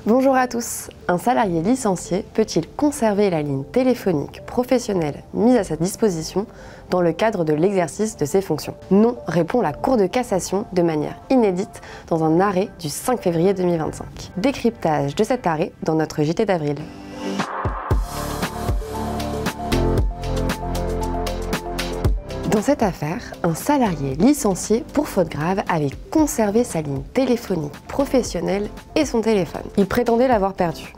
Bonjour à tous. Un salarié licencié peut-il conserver la ligne téléphonique professionnelle mise à sa disposition dans le cadre de l'exercice de ses fonctions? Non, répond la Cour de cassation de manière inédite dans un arrêt du 5 février 2025. Décryptage de cet arrêt dans notre JT d'avril. Dans cette affaire, un salarié licencié pour faute grave avait conservé sa ligne téléphonique professionnelle et son téléphone. Il prétendait l'avoir perdu.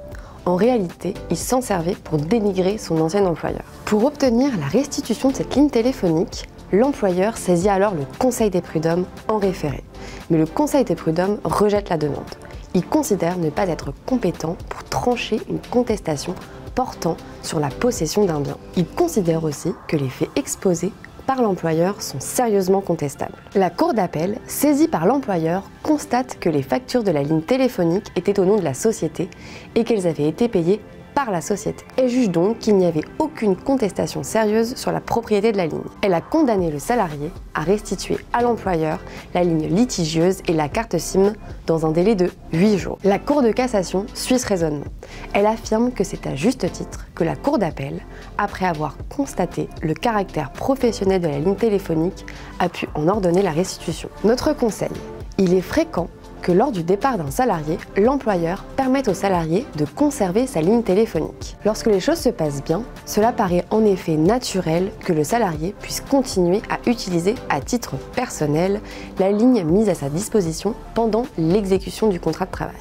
En réalité, il s'en servait pour dénigrer son ancien employeur. Pour obtenir la restitution de cette ligne téléphonique, l'employeur saisit alors le Conseil des prud'hommes en référé. Mais le Conseil des prud'hommes rejette la demande. Il considère ne pas être compétent pour trancher une contestation portant sur la possession d'un bien. Il considère aussi que les faits exposés par l'employeur sont sérieusement contestables. La Cour d'appel, saisie par l'employeur, constate que les factures de la ligne téléphonique étaient au nom de la société et qu'elles avaient été payées par la société. Elle juge donc qu'il n'y avait aucune contestation sérieuse sur la propriété de la ligne. Elle a condamné le salarié à restituer à l'employeur la ligne litigieuse et la carte SIM dans un délai de 8 jours. La Cour de cassation suit ce raisonnement. Elle affirme que c'est à juste titre que la Cour d'appel, après avoir constaté le caractère professionnel de la ligne téléphonique, a pu en ordonner la restitution. Notre conseil, il est fréquent que lors du départ d'un salarié, l'employeur permette au salarié de conserver sa ligne téléphonique. Lorsque les choses se passent bien, cela paraît en effet naturel que le salarié puisse continuer à utiliser à titre personnel la ligne mise à sa disposition pendant l'exécution du contrat de travail,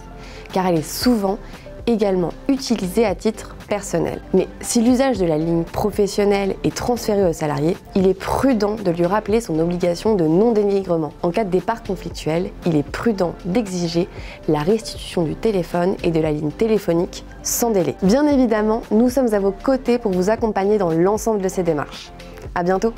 car elle est souvent également utilisée à titre personnel. Mais si l'usage de la ligne professionnelle est transféré au salarié, il est prudent de lui rappeler son obligation de non-dénigrement. En cas de départ conflictuel, il est prudent d'exiger la restitution du téléphone et de la ligne téléphonique sans délai. Bien évidemment, nous sommes à vos côtés pour vous accompagner dans l'ensemble de ces démarches. À bientôt!